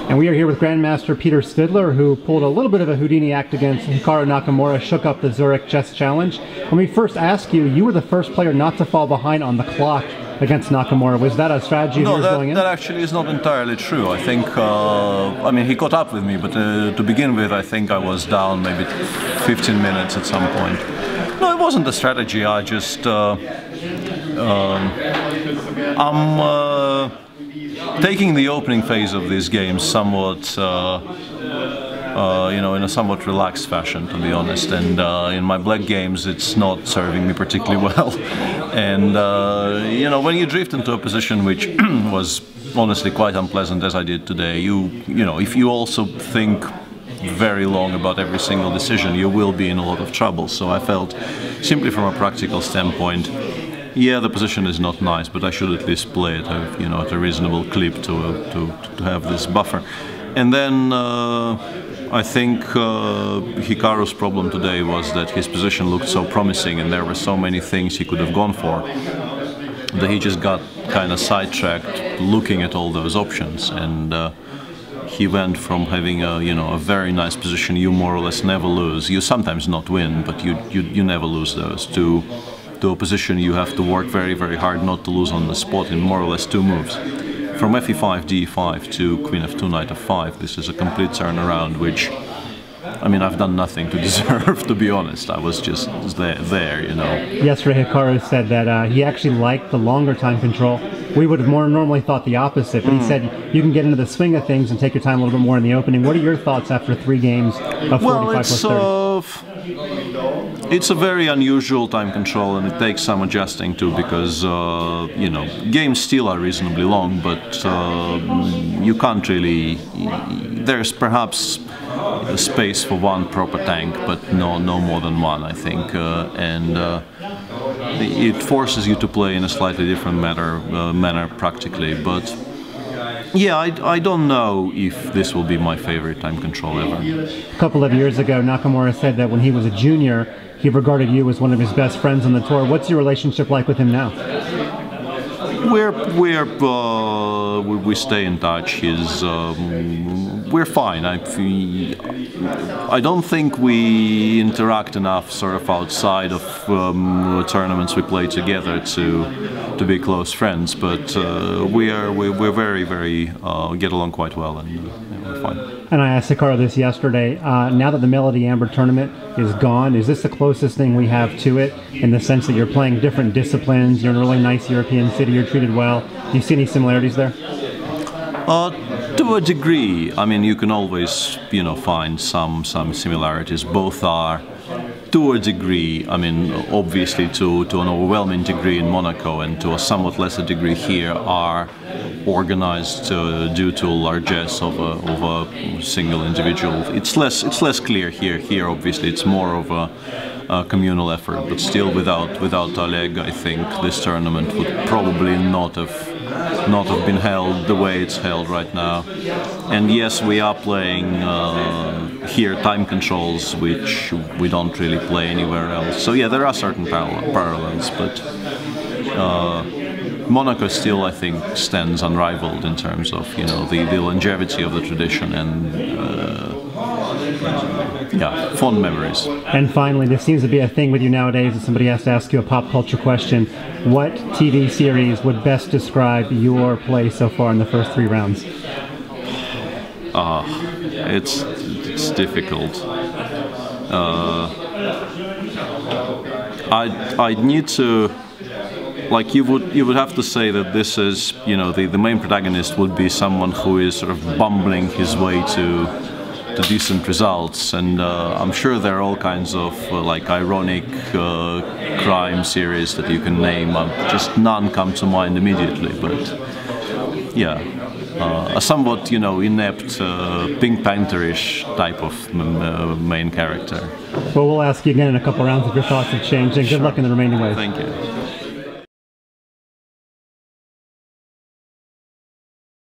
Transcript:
And we are here with Grandmaster Peter Svidler, who pulled a little bit of a Houdini act against Hikaru Nakamura, shook up the Zurich Chess Challenge. When we first asked you, you were the first player not to fall behind on the clock against Nakamura. Was that a strategy of yours going in? No, that actually is not entirely true. I think, I mean, he caught up with me, but to begin with, I think I was down maybe 15 minutes at some point. No, it wasn't a strategy. I just, I'm taking the opening phase of these games somewhat, you know, in a somewhat relaxed fashion, to be honest. And in my black games, it's not serving me particularly well. And you know, when you drift into a position which was honestly quite unpleasant, as I did today, you know, if you also think very long about every single decision, you will be in a lot of trouble. So I felt, simply from a practical standpoint, yeah, the position is not nice, but I should at least play it, you know, at a reasonable clip to have this buffer. And then I think Hikaru's problem today was that his position looked so promising, and there were so many things he could have gone for, that he just got kind of sidetracked looking at all those options. And he went from having a, you know, a very nice position you more or less never lose. You sometimes not win, but you never lose those, to a position you have to work very, very hard not to lose on the spot in more or less 2 moves. From fe5, d5 to queen f2, knight f5, this is a complete turnaround, which, I mean, I've done nothing to deserve, to be honest. I was just there, you know. Yesterday, Hikaru said that he actually liked the longer time control. We would have more normally thought the opposite, but he said you can get into the swing of things and take your time a little bit more in the opening. What are your thoughts after 3 games of 45 plus 30? It's a very unusual time control, and it takes some adjusting to, because you know, games still are reasonably long, but you can't really. There's perhaps a space for 1 proper tank, but no more than 1, I think, and it forces you to play in a slightly different manner practically. But yeah, I don't know if this will be my favorite time control ever. A couple of years ago, Nakamura said that when he was a junior, he regarded you as one of his best friends on the tour. What's your relationship like with him now? We stay in touch. We're fine. I don't think we interact enough sort of outside of tournaments we play together to be close friends, but we're very get along quite well, and we're fine. And I asked Hikaru this yesterday, now that the Melody Amber tournament is gone, is this the closest thing we have to it, in the sense that you're playing different disciplines, you're in a really nice European city, you're treated well? Do you see any similarities there? To a degree. I mean, you can always, you know, find some similarities. Both are, to a degree, I mean, obviously to an overwhelming degree in Monaco, and to a somewhat lesser degree here, are organized due to largesse of a single individual. It's less clear here. Here, obviously, it's more of a communal effort. But still, without Oleg, I think this tournament would probably not have been held the way it's held right now. And yes, we are playing here time controls, which we don't really play anywhere else. So yeah, there are certain parallels, but Monaco still, I think, stands unrivaled in terms of, you know, the longevity of the tradition, and yeah, fond memories. And finally, this seems to be a thing with you nowadays, if somebody has to ask you a pop culture question. What TV series would best describe your play so far in the first 3 rounds? It's difficult. I'd need to, like, you would have to say that this is, you know, the main protagonist would be someone who is sort of bumbling his way to decent results, and I'm sure there are all kinds of like ironic crime series that you can name. Just none come to mind immediately, but yeah, a somewhat, you know, inept Pink Panther-ish type of main character. Well, we'll ask you again in a couple rounds if your thoughts have changed, and good luck in the remaining ways. Thank you.